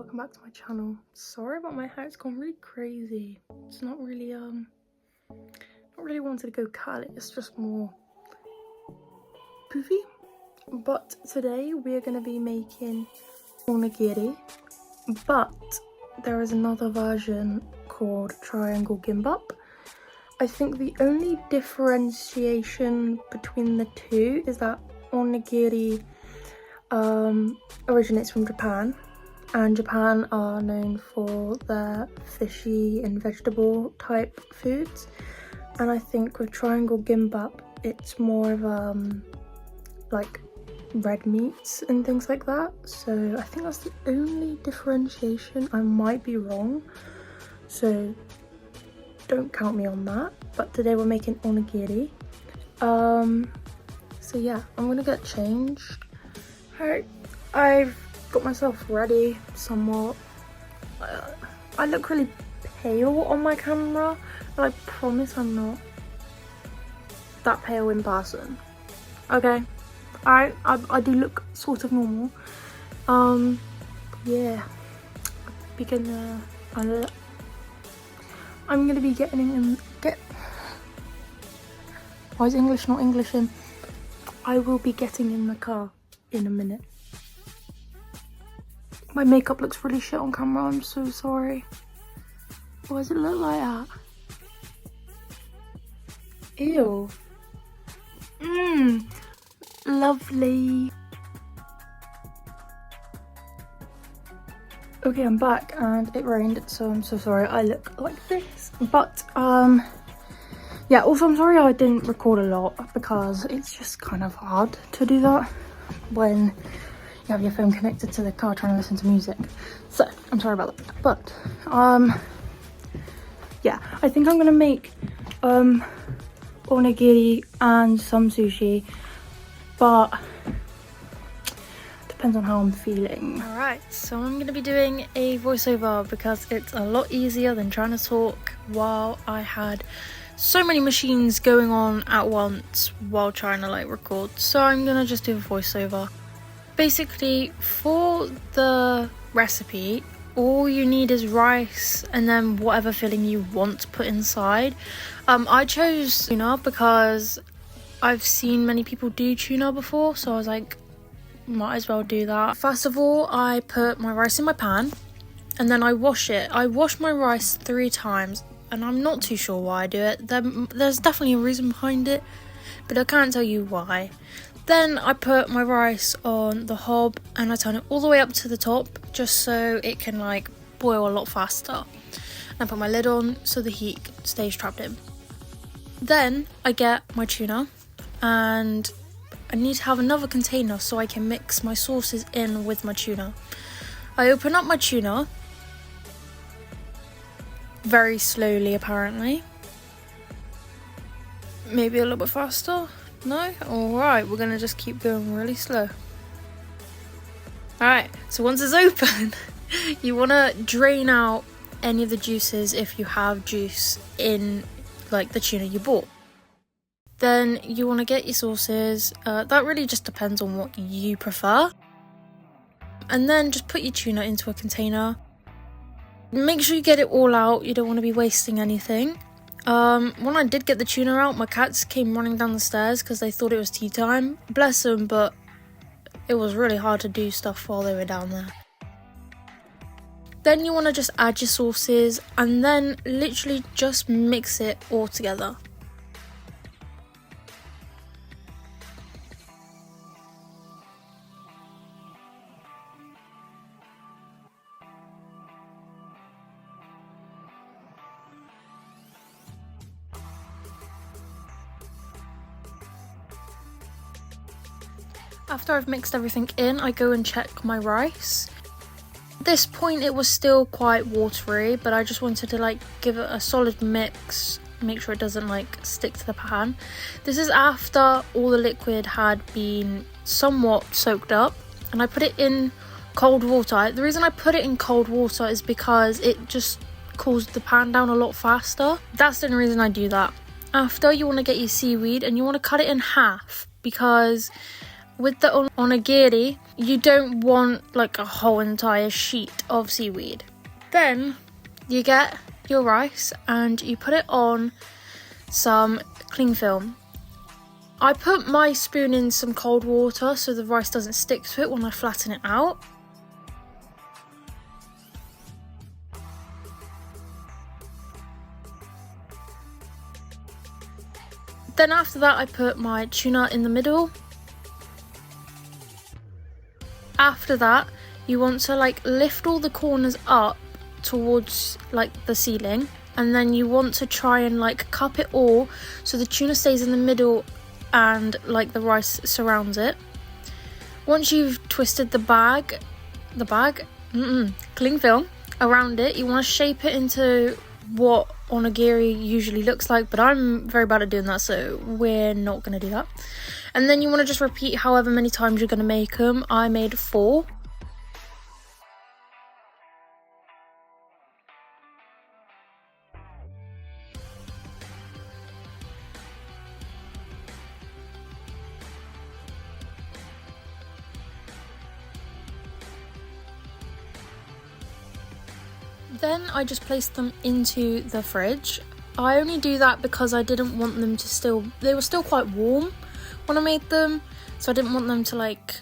welcome back to my channel. Sorry about my hair, it's gone really crazy. It's not really wanted to go curly, it's just more poofy. But today we are going to be making onigiri, but there is another version called triangle gimbap. I think the only differentiation between the two is that onigiri originates from Japan, and Japan are known for their fishy and vegetable type foods, and I think with triangle gimbap it's more of like red meats and things like that. So I think that's the only differentiation. I might be wrong, so don't count me on that. But today we're making onigiri. So yeah, I'm gonna get changed. Alright, I've got myself ready somewhat. I look really pale on my camera, but I promise I'm not that pale in person. Okay, alright, I do look sort of normal. Yeah, I'm gonna be why is English not English in? I will be getting in the car in a minute. My makeup looks really shit on camera, I'm so sorry. Why does it look like that? Ew. Lovely. Okay, I'm back and it rained, so I'm so sorry I look like this. But yeah, also I'm sorry I didn't record a lot because it's just kind of hard to do that when you have your phone connected to the car trying to listen to music. So I'm sorry about that. But yeah, I think I'm gonna make onigiri and some sushi, but depends on how I'm feeling. Alright, so I'm gonna be doing a voiceover because it's a lot easier than trying to talk while I had so many machines going on at once while trying to like record. So I'm gonna just do a voiceover. Basically, for the recipe, all you need is rice and then whatever filling you want to put inside. I chose tuna because I've seen many people do tuna before, so I was like, might as well do that. First of all, I put my rice in my pan and then I wash it. I wash my rice 3 times and I'm not too sure why I do it. There's definitely a reason behind it, but I can't tell you why. Then I put my rice on the hob and I turn it all the way up to the top just so it can like boil a lot faster. And I put my lid on so the heat stays trapped in. Then I get my tuna and I need to have another container so I can mix my sauces in with my tuna. I open up my tuna very slowly apparently. Maybe a little bit faster? No? Alright, we're gonna just keep going really slow. Alright, so once it's open, you wanna drain out any of the juices if you have juice in like the tuna you bought. Then you wanna get your sauces, that really just depends on what you prefer. And then just put your tuna into a container. Make sure you get it all out, you don't wanna be wasting anything. When I did get the tuna out, my cats came running down the stairs because they thought it was tea time. Bless them, but it was really hard to do stuff while they were down there. Then you want to just add your sauces and then literally just mix it all together. After I've mixed everything in, I go and check my rice. At this point it was still quite watery, but I just wanted to like give it a solid mix, make sure it doesn't like stick to the pan. This is after all the liquid had been somewhat soaked up, and I put it in cold water. The reason I put it in cold water is because it just cools the pan down a lot faster. That's the only reason I do that. After, you want to get your seaweed and you want to cut it in half because with the onigiri, you don't want like a whole entire sheet of seaweed. Then you get your rice and you put it on some cling film. I put my spoon in some cold water so the rice doesn't stick to it when I flatten it out. Then after that I put my tuna in the middle. After that you want to like lift all the corners up towards like the ceiling, and then you want to try and like cup it all so the tuna stays in the middle and like the rice surrounds it. Once you've twisted the cling film around it, you want to shape it into what onigiri usually looks like, but I'm very bad at doing that, so we're not going to do that. And then you want to just repeat however many times you're going to make them. I made 4. Then I just placed them into the fridge. I only do that because I didn't want them to they were still quite warm when I made them, so I didn't want them to like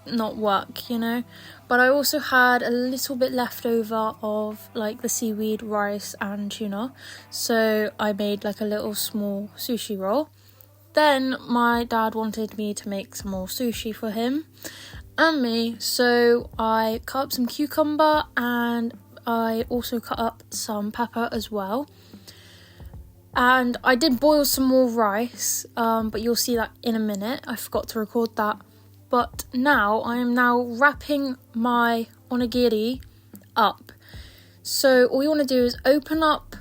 not work, you know. But I also had a little bit left over of like the seaweed, rice and tuna, so I made like a little small sushi roll. Then my dad wanted me to make some more sushi for him and me, so I cut up some cucumber and I also cut up some pepper as well. And I did boil some more rice, but you'll see that in a minute. I forgot to record that. But now, I am now wrapping my onigiri up. So all you want to do is open up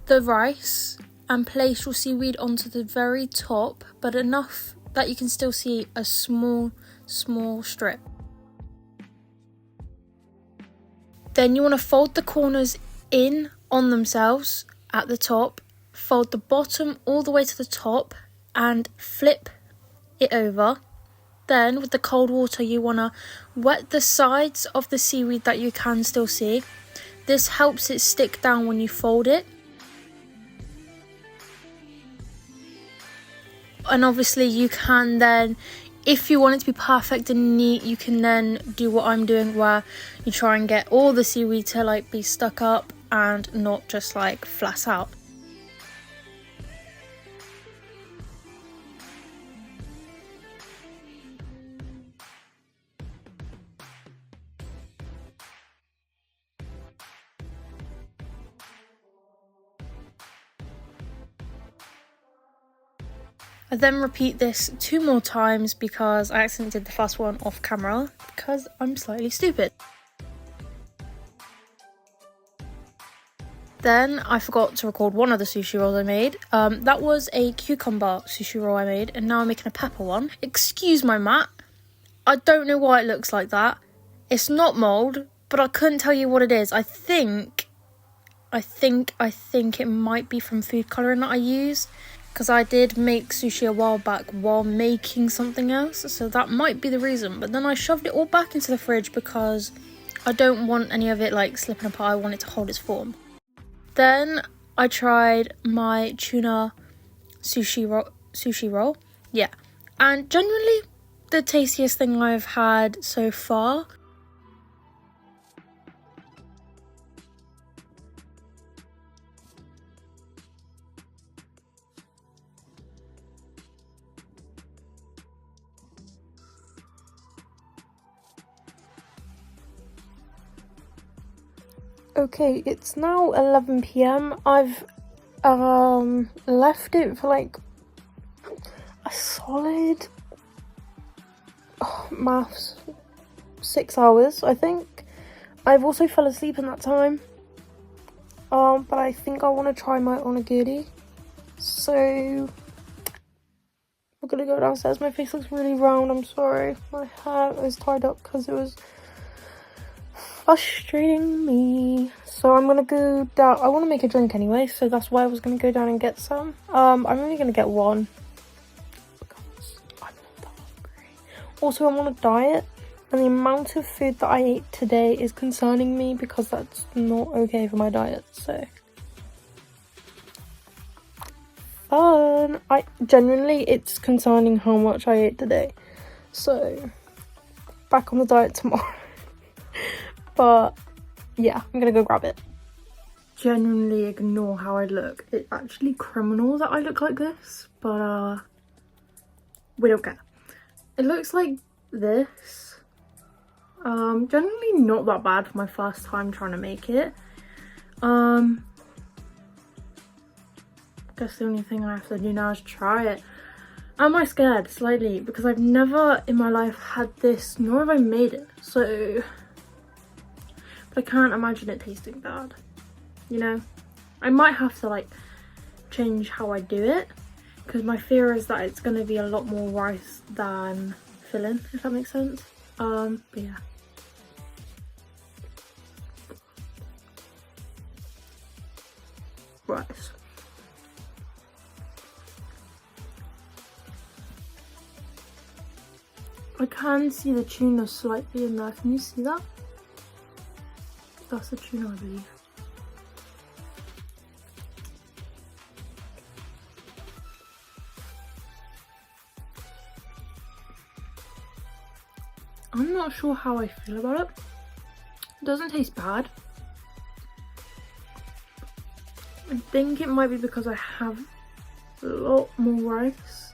the rice and place your seaweed onto the very top, but enough that you can still see a small strip. Then you want to fold the corners in on themselves at the top, fold the bottom all the way to the top and flip it over. Then with the cold water you want to wet the sides of the seaweed that you can still see. This helps it stick down when you fold it. And obviously you can then, if you want it to be perfect and neat, you can then do what I'm doing, where you try and get all the seaweed to like be stuck up and not just like flat out. I then repeat this 2 more times because I accidentally did the first one off camera because I'm slightly stupid. Then I forgot to record one of the sushi rolls I made. That was a cucumber sushi roll I made, and now I'm making a pepper one. Excuse my mat. I don't know why it looks like that. It's not mould, but I couldn't tell you what it is. I think it might be from food colouring that I used, because I did make sushi a while back while making something else, so that might be the reason. But then I shoved it all back into the fridge because I don't want any of it like slipping apart. I want it to hold its form. Then I tried my tuna sushi roll. Yeah, and genuinely the tastiest thing I've had so far. Okay, it's now 11 p.m. I've left it for like a solid maths 6 hours, I think. I've also fell asleep in that time. But I think I want to try my onigiri. So we're gonna go downstairs. My face looks really round, I'm sorry. My hair is tied up because it was frustrating me. So I'm gonna go down. I want to make a drink anyway, so that's why I was gonna go down and get some. I'm only gonna get one because I'm not that hungry. Also, I'm on a diet, and the amount of food that I ate today is concerning me because that's not okay for my diet, so. Fun! Genuinely, it's concerning how much I ate today. So, back on the diet tomorrow. But, yeah, I'm gonna go grab it. Genuinely ignore how I look. It's actually criminal that I look like this, but, we don't care. It looks like this. Generally not that bad for my first time trying to make it. Guess the only thing I have to do now is try it. Am I scared? Slightly, because I've never in my life had this, nor have I made it, so. But I can't imagine it tasting bad, you know? I might have to like change how I do it, because my fear is that it's going to be a lot more rice than filling, if that makes sense. But yeah. Rice. I can see the tuna slightly in there. Can you see that? That's the tuna, I believe. I'm not sure how I feel about it. It doesn't taste bad. I think it might be because I have a lot more rice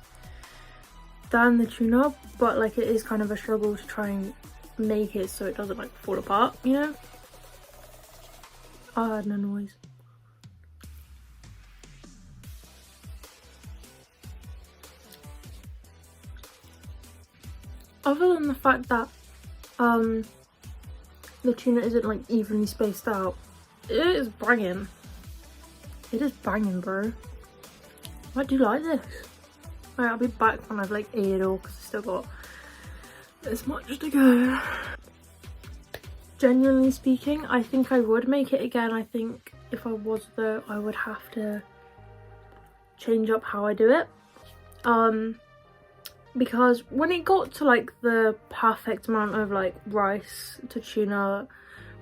than the tuna, but like it is kind of a struggle to try and make it so it doesn't like fall apart, you know? I heard no noise. Other than the fact that the tuna isn't like evenly spaced out, it is banging. It is banging, bro. I do like this. Right, I'll be back when I've like ate it all because I've still got this much to go. Genuinely speaking, I think I would make it again. I think if I was though, I would have to change up how I do it. Because when it got to like the perfect amount of like rice to tuna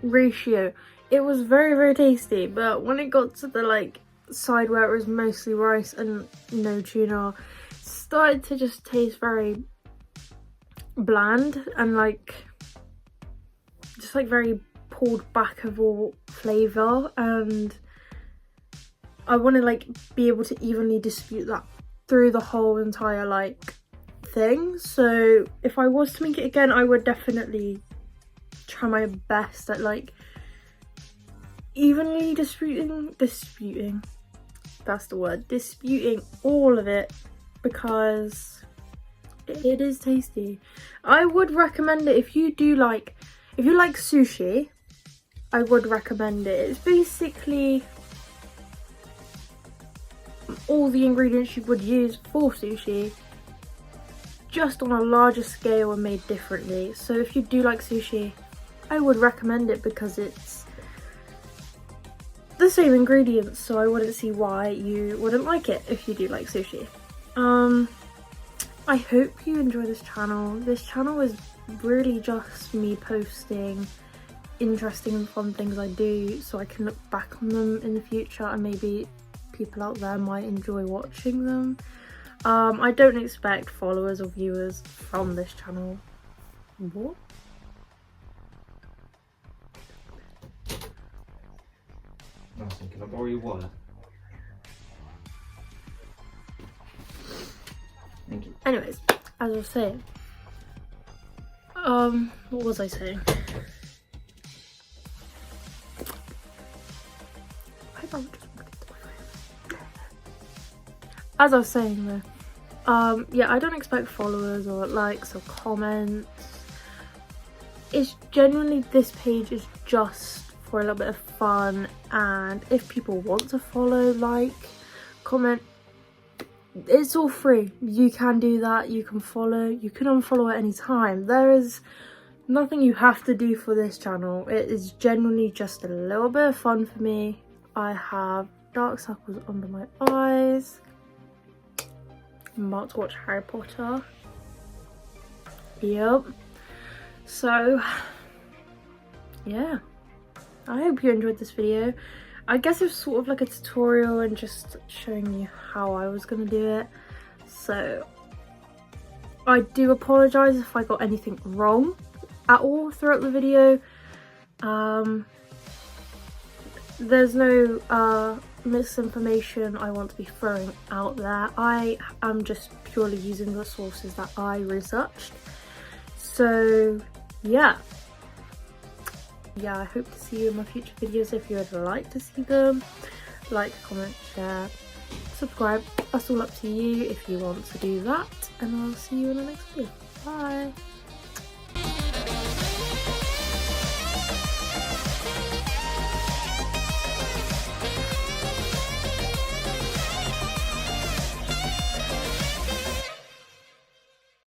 ratio, it was very, very tasty. But when it got to the like side where it was mostly rice and no tuna, it started to just taste very bland and like just like very pulled back of all flavour, and I want to like be able to evenly distribute that through the whole entire like thing. So if I was to make it again, I would definitely try my best at like evenly disputing, that's the word, disputing all of it, because it is tasty. I would recommend it if you like sushi. I would recommend it. It's basically all the ingredients you would use for sushi, just on a larger scale and made differently. So if you do like sushi, I would recommend it because it's the same ingredients, so I wouldn't see why you wouldn't like it if you do like sushi. I hope you enjoy this channel. This channel is really just me posting interesting and fun things I do so I can look back on them in the future, and maybe people out there might enjoy watching them. I don't expect followers or viewers from this channel. What? I was thinking, I'll borrow your wallet. Thank you. Anyways, as I was saying, what was I saying? As I was saying though, yeah, I don't expect followers or likes or comments. It's genuinely, this page is just for a little bit of fun, and if people want to follow, like, comment, it's all free. You can do that, you can follow, you can unfollow at any time. There is nothing you have to do for this channel. It is genuinely just a little bit of fun for me. I have dark circles under my eyes. I'm about to watch Harry Potter. Yep. So yeah, I hope you enjoyed this video. I guess it was sort of like a tutorial and just showing you how I was gonna do it. So I do apologise if I got anything wrong at all throughout the video. There's no misinformation I want to be throwing out there. I am just purely using the sources that I researched. So yeah, I hope to see you in my future videos. If you would like to see them, like, comment, share, subscribe. That's all up to you if you want to do that, and I'll see you in the next video. Bye.